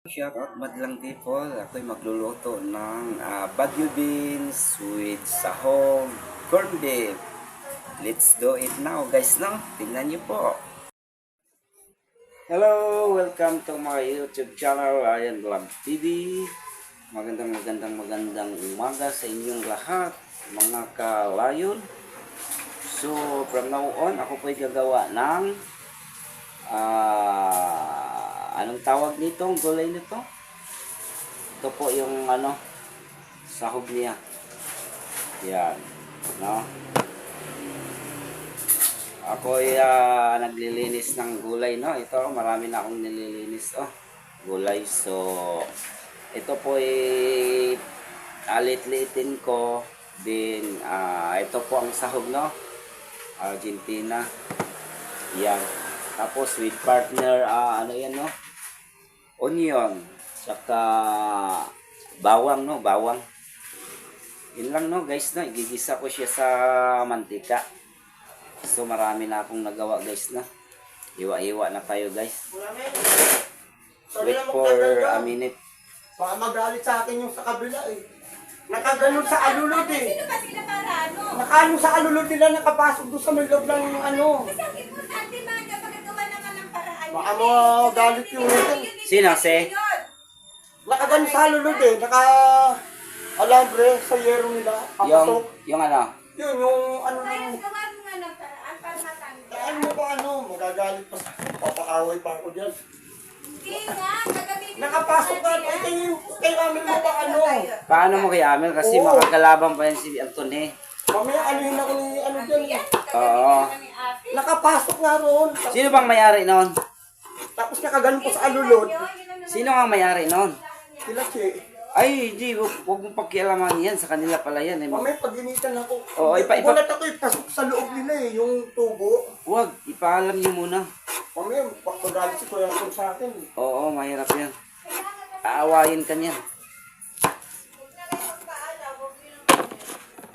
Shoutout madlang people, ako'y magluluto ng Baguio beans with sahog, corned beef. Let's do it now guys, no? Tingnan niyo po. Hello! Welcome to my YouTube channel, Ryan Vlog TV. Magandang umaga sa inyong lahat, mga kalayon. So, from now on, ako po'y gagawa ng anong tawag nito, ang gulay nito? Ito po yung sahog niya. Yan, no? Ako ay naglilinis ng gulay, no? Ito, marami na akong nililinis, gulay. So, ito po ay alit-liitin ko. Then, ito po ang sahog, no? Argentina. Yan. Tapos with partner, ano yan, no? Onion. Saka bawang, no? Bawang. Yun lang, no, guys, no? Igigisa ko siya sa mantika. So, marami na akong nagawa, guys, no? Iwa-iwa na tayo, guys. Wait for a minute. Baka magalit sa akin yung sa kabila, eh. Nakaganon sa alulod, eh. Sino ba sila para ano? Nakano sa alulod nila, nakapasok doon sa may loob ng ano. Kasi ang importante man, kapag nagawa naman ng paraan. Baka magalit yung ito. Sino, si? Nakaganon sa alulod, eh. Alambre sa yero nila. Papasok. Yung ano? Yun, yung ano. Kaya gawa mo nga ng paraan para matanggal. Ano mo ba ano? Magagalit pa sa papaaway pa ako dyan. Hindi nga, gagamitin mo Nakapasok ka. natin yan. Kay namin mo ba ano? Paano mo kay Amel? Kasi Oo. makakalaban pa yan si Anthony. Mamaya anuhin ako ni ano dyan. Yan, Oo. gagamitin naman ni Ate. Nakapasok nga roon. Sino bang may-ari noon? Tapos nakaganon po sa alulod. Sino ang may-ari noon? Sila che. Ay, hindi. Huwag mong pakialaman yan. Sa kanila pala yan. Mamaya pag-initan ako. Oo, Gulat ako ipasok sa loob nila eh, yung tubo. Huwag. Ipaalam niyo muna. Mamaya pagkagalit si Kuya Kun sa akin. Oo, mahirap yan. Aawayin ka niyan.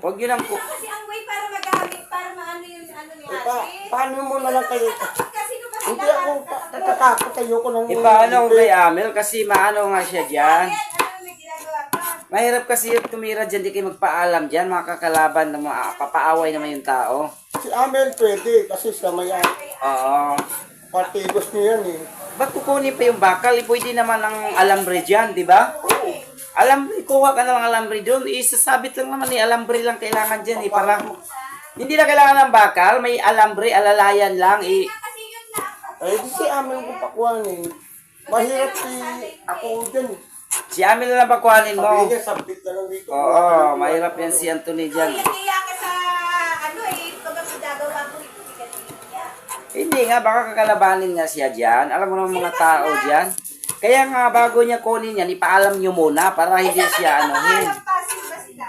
Huwag yun lang po. Kasi ang way para magamit, para maano yung ano ni Eh, Ate. paano mo na lang kayo? Kasi no ba sila? Hindi ako natatakot kayo ko ng... Ipaano ko kay Amel kasi maano nga siya dyan. Ano may ginagawa ka? Mahirap kasi yung tumira dyan. Di kayo magpaalam dyan. Makakalaban na papaaway naman yung tao. Si Amel pwede kasi siya may Oo. partigos niya yan eh. Ba't kukunin pa yung bakal? Pwede naman ang alambre dyan, di ba? Alambre, kuha ka na ng alambre doon. Isasabit lang naman alambre lang kailangan dyan eh. Para, hindi na kailangan ng bakal. May alambre, alalayan lang eh. Kasi yun na. Eh di si Amel ko pakuhanin. Mahirap si ako dyan eh. Si Amel na lang pakuhanin mo. Sabi niya, sabit na lang dito. Oo, mahirap yan si Anthony dyan. Iyak ka sa ano eh. Pag ang gagawa mo ito, hindi ka naiiyak. Hindi nga, baka kakalabanin nga siya dyan. Alam mo naman mga tao dyan. Kaya nga, bago niya kunin yan, ipaalam niyo muna para hindi siya anuhin. Sino ba sila?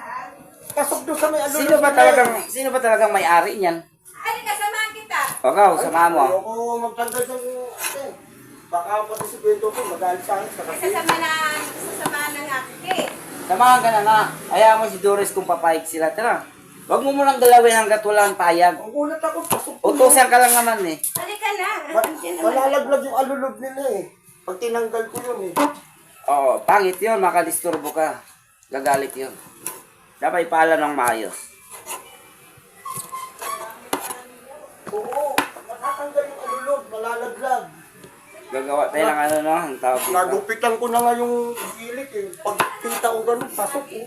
Pasok doon sa may alulod. Sino ba talagang may-ari niyan? Halika, samahan kita. Ikaw, sama mo. Ayoko magtanggal ng... Baka pati si Bento ko magalit sa akin. Sasamahan na nga kita. Samahan ka na nga. Ayaw mo si Doris kung papayag sila. Tara. Huwag mo munang galawin hanggat walang payag. Ang gulat ako, pasok ko. Utusan ka lang naman eh. Halika na. Malalaglag yung alulod nila eh. Pag tinanggal ko yun eh. Oo, pangit yun. Makadisturbo ka. Gagalit yun. Dapat ipaalam ng maayos. Oo, nakatanggal yung alulod, malalaglag. Gagawa tayo ng ano, no? Ang tawag dito. Nagupitan ko na nga yung gilid eh. Pag kita ko ganun, pasok eh.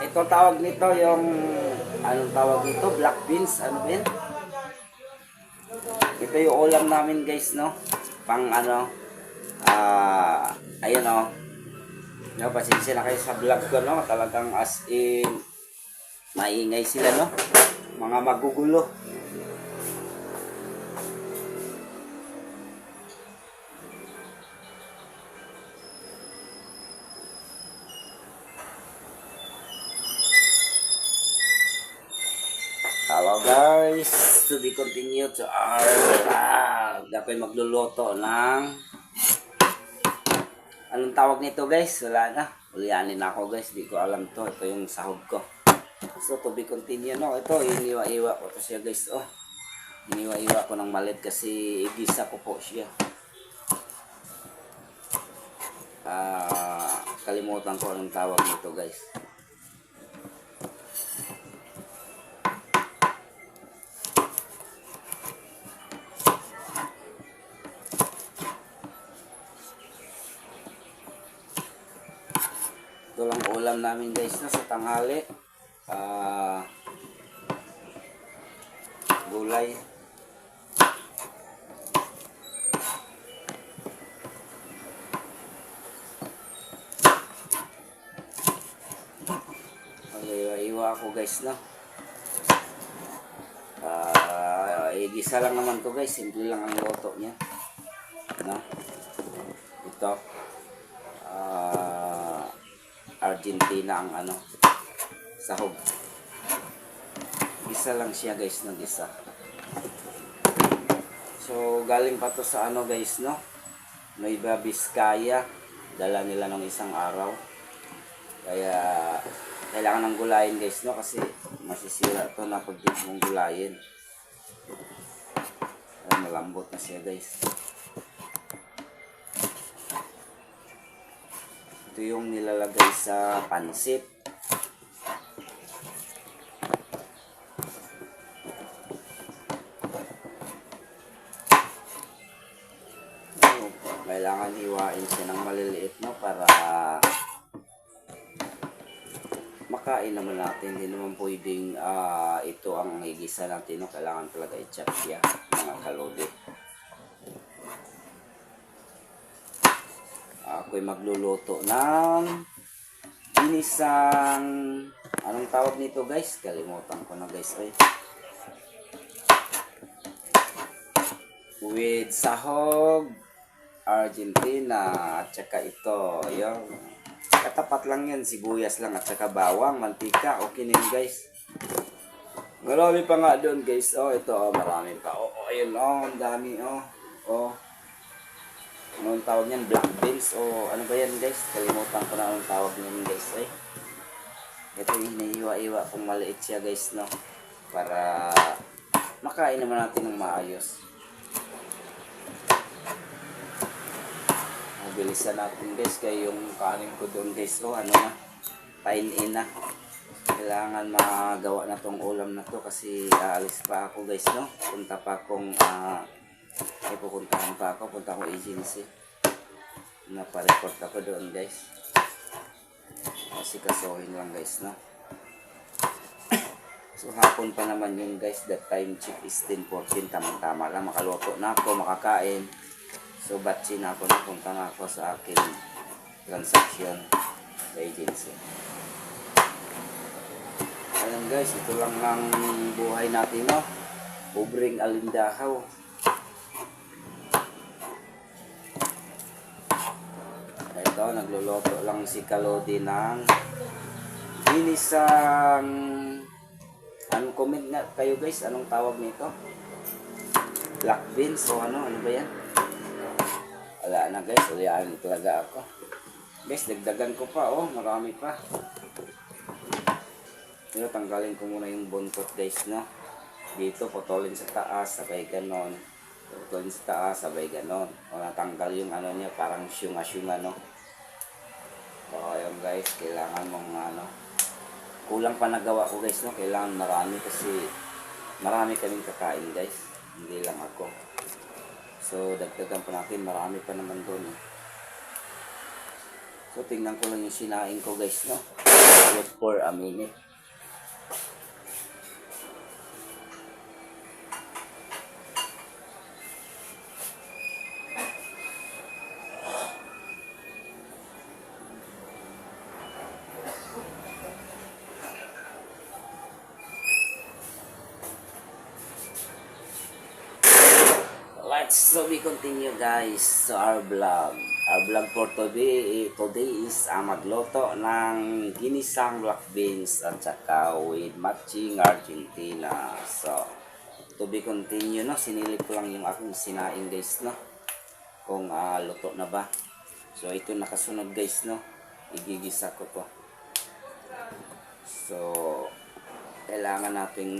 Ito tawag nito yung... Anong tawag nito? Black beans. Ano ba yan? Ito yung ulam namin guys, no? Pang ano... ayun, no? No, pasensya na kayo sa vlog ko, no? Talagang as in... Maingay sila, no? Mga magugulo. Hello guys, to be continued to our vlog. Ako'y magluluto ng anong tawag nito guys? Wala na. Ulianin ako guys, di ko alam to. Ito yung sahog ko. So to be continued, no? Ito, iniwa-iwa ko to siya guys. Oh, iniwa-iwa ko ng malit kasi igisa ko po siya. Kalimutan ko anong tawag nito guys. Ito lang ulam namin guys na sa tanghali. Gulay. Iwa ako guys na. Igisa lang naman to guys. Simple lang ang luto niya. No? Ito. Argentina ang ano. Sahog. Gisa lang siya guys na gisa. So galing pa to sa ano guys no. Nueva Vizcaya. Dala nila ng isang araw. Kaya kailangan ng gulayin guys no kasi masisira to na pag di mong gulayin. Kaya malambot na siya guys. Ito yung nilalagay sa pansit. Kailangan hiwain siya ng maliliit no para makain naman natin. Hindi naman pwedeng ito ang higisa natin no. Kailangan talaga i-chop siya mga kalodi. Ako'y magluluto ng ginisang anong tawag nito guys? Kalimutan ko na guys ay. With sahog Argentina at saka ito yung katapat lang yan, sibuyas lang at saka bawang, mantika, okay na yun guys. Marami pa nga doon guys. Oh, ito oh, marami pa. Oh, ayun oh, ang dami oh. Oh. Anong tawag niyan? Black beans o ano ba yan guys? Kalimutan ko na anong tawag niyan guys ay. Ito yung hinihiwa-iwa kung maliit siya guys no. Para makain naman natin ng maayos. Bilisan natin guys kaya yung kanin ko doon guys ano na pain in na kailangan magawa na tong ulam na to kasi aalis pa ako guys no punta pa akong pupuntahan pa ako punta akong agency napareport ako doon guys kasi kasuhin lang guys no. So hapon pa naman yun guys, that time check is 10:14 tamang-tama lang makaluto na ako makakain. So, batsi na ako, napunta na ako sa akin transaction sa agency. Ayan guys, ito lang ng buhay natin, no? Ubring alindahaw. Ito, nagluluto lang si Kalodi ng ginisang anong comment nga kayo guys, anong tawag nito? Black beans o ano ba yan? Wala na guys, ulian talaga ako. Guys, dagdagan ko pa oh, marami pa. Pero tanggalin ko muna yung buntot guys no. Dito putulin sa taas, sabay ganon. Putulin sa taas, sabay ganon. O natanggal yung ano niya, parang syunga-syunga no. O ayun guys, kailangan mong ano. Kulang pa nagawa ko guys no, kailangan marami kasi marami kaming kakain guys. Hindi lang ako. So, dagdagan pa natin. Marami pa naman doon. So, tingnan ko lang yung sinaing ko guys, no? Wait for a minute. So we continue guys so our vlog for today is magluto ng ginisang black beans at saka with matching Argentina. So to be continue no, sinilip ko lang yung aking sinaing guys no kung luto na ba. So ito nakasunod guys no, igigisa ko to. So kailangan nating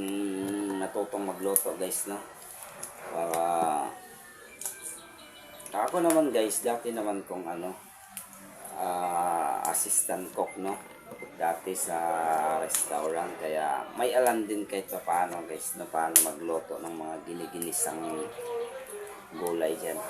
natutong magluto guys no para ako naman guys, dati naman kung ano, assistant cook, no? Dati sa restaurant, kaya may alam din kahit pa paano guys, na paano magluto ng mga giniginisang gulay dyan.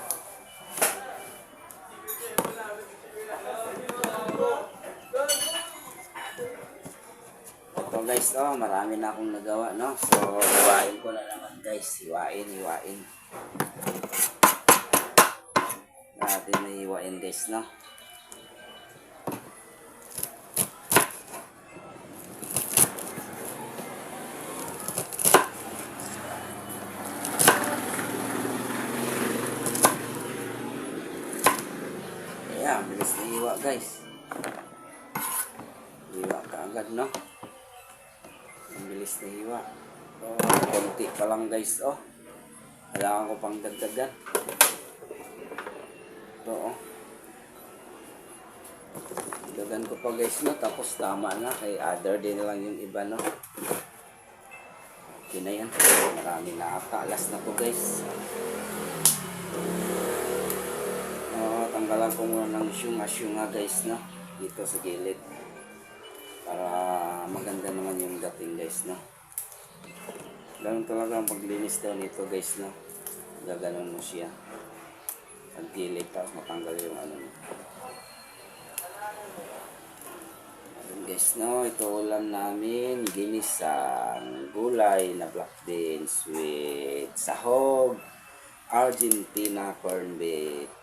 Ito guys, oh, marami na akong nagawa, no? So, hiwain ko na naman guys, hiwain. Natin na hiwain guys, no? Ayan, bilis na hiwa guys. Hiwa ka agad, no? Ang bilis na hiwa. Oh, konti pa lang guys, oh. Kailangan ko pang dagdagan. Ito, oh. Dagdagan ko pa guys, no? Tapos tama na. Kay other din lang yung iba, no? Okay na yan. Marami na ata. Last na to guys. Tanggalan ko muna ng syunga guys, no? Dito sa gilid. Para maganda naman yung dating guys, no? Ganun talaga ang paglinis daw nito guys, no? Gaganon mo siya. Ang gilid, tapos matanggal yung ano. Ayun guys, no? Ito ulam namin. Ginisang gulay na black beans with sahog. Argentina corn beef.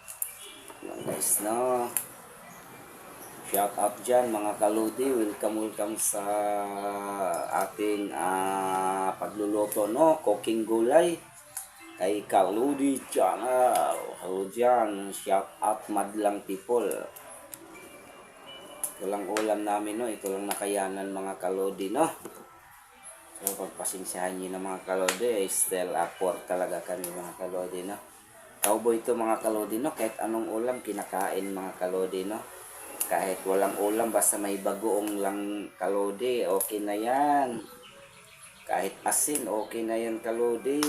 Yan guys, no? Shout out dyan mga kaludi. Welcome sa ating pagluluto, no? Cooking gulay kay Kaludi Channel. Hello dyan. Shout out madlang people. Ito lang ulam namin, no? Ito lang nakayanan mga kaludi, no? So pagpasensyahan nyo na mga kaludi, still upward talaga kami mga kaludi, no? Cowboy ito mga kalodi, no? Kahit anong ulam kinakain mga kalodi, no? Kahit walang ulam, basta may bagoong lang kalodi, okay na yan. Kahit asin, okay na yan kalodi.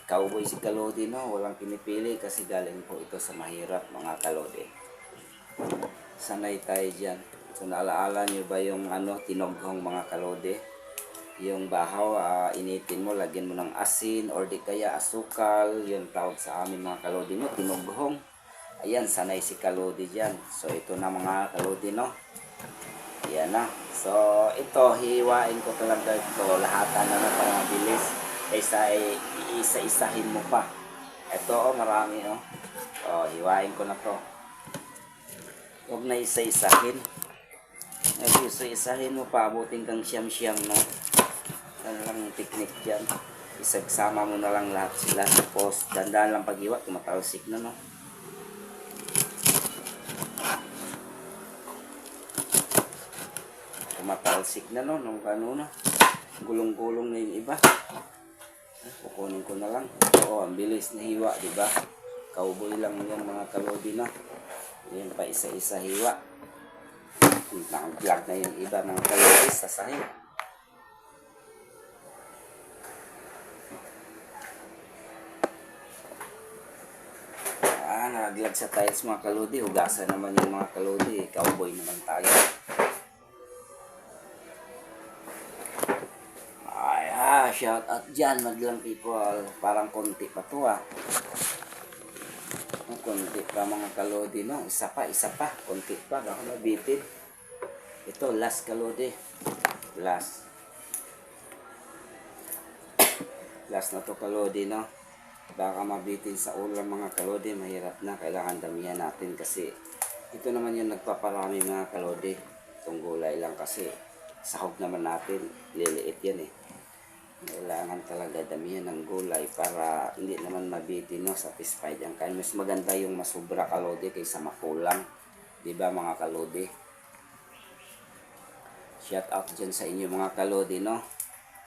Cowboy si kalodi, no? Walang pinipili kasi galing po ito sa mahirap mga kalodi. Sanay tayo dyan. So naalaala nyo ba yung tinoghong mga kalodi? Yung bahaw, initin mo, lagyan mo ng asin or di kaya asukal, yung tawag sa amin mga kalodi, no? Tinughong. Ayan, sanay si kalodi dyan. So ito na mga kalodi, no? Ayan na. So ito, hiwain ko talaga ito. Lahatan na para mabilis. Kaysa isa-isahin mo pa. Ito, marami, no? O, hiwain ko na to. Huwag na isa-isahin. Isa-isahin mo pa, abutin kang siyam-siyam, no? Ano lang yung technique dyan. Isagsama mo na lang lahat sila. Tapos, dandaan lang pag-iwa. Tumatalsik na, no? Tumatalsik na, no? Nung ano na. Gulong-gulong na yung iba. Kukunin ko na lang. Oo, ang bilis na hiwa, diba? Cowboy lang yan mga kalodi na. Yan pa isa-isa hiwa. Naka-vlog na yung iba mga kalodi sa sahig. Naglag sa tiles mga kalodi, hugasan naman yung mga kalodi, cowboy naman tayo. Ay shout out dyan madlang people, parang konti pa to konti pa mga kalodi, no? Isa pa, konti pa, baka mabitin. Ito, last kalodi, last na to kalodi, no? Baka mabitin sa ulam mga kalodi, mahirap na, kailangan damihan natin kasi ito naman yung nagpaparami mga kalodi. Itong gulay lang kasi sahog naman natin, liliit yan eh. Kailangan talaga damihan ng gulay para hindi naman mabitin, no? Satisfied ang kain. Mas maganda yung masubra kalodi kaysa makulang, diba mga kalodi? Shout out dyan sa inyo mga kalodi, no?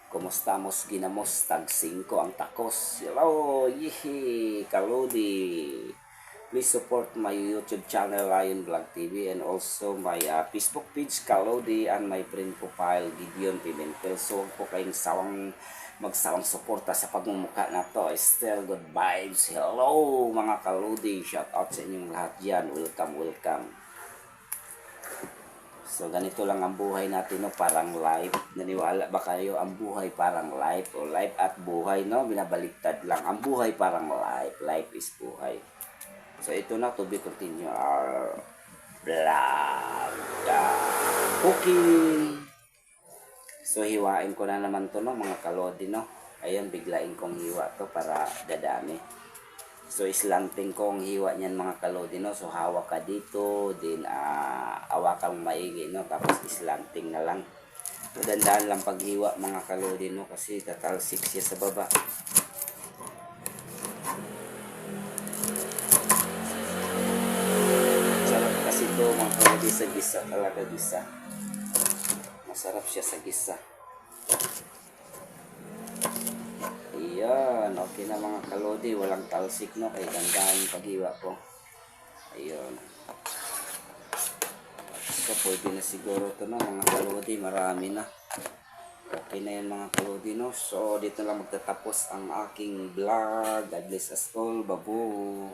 Kumusta mos ginamos tag 5 ang takos. Hello, yihi, kalodi. Please support my YouTube channel Ryan Vlog TV and also my Facebook page Kalodi and my friend profile Gideon Pimentel. So huwag po kayong magsawang suporta sa pagmumukha na to. Still good vibes. Hello mga kalodi. Shout out sa inyong lahat dyan. Welcome. So ganito lang ang buhay natin, no? Parang life. Naniwala ba kayo ang buhay parang life? O life at buhay, no? Binabaliktad lang. Ang buhay parang life. Life is buhay. So ito na, to be continue our vlog. Cooking. So hiwain ko na naman to, no, mga kalodi, no. Ayun, biglain kong hiwa to para dadami. So islanting ko ang hiwa niyan, mga kalodi, no. So hawak ka dito, din awakang maigi, no. Tapos islanting na lang. So dandahan lang paghiwa, mga kalodi, no, kasi tatalsik siya sa baba. Sarap kasi to, mga kalodi, sa gisa talaga, gisa. Masarap siya sa gisa. Ayan, okay na mga kalodi, walang talsik, no, kaya dandahan yung paghiwa ko. Ayun. So pwede na siguro to, no, mga kalodi, marami na. Okay na yan, mga kalodi, no. So dito lang magtatapos ang aking vlog. God bless us all, babu.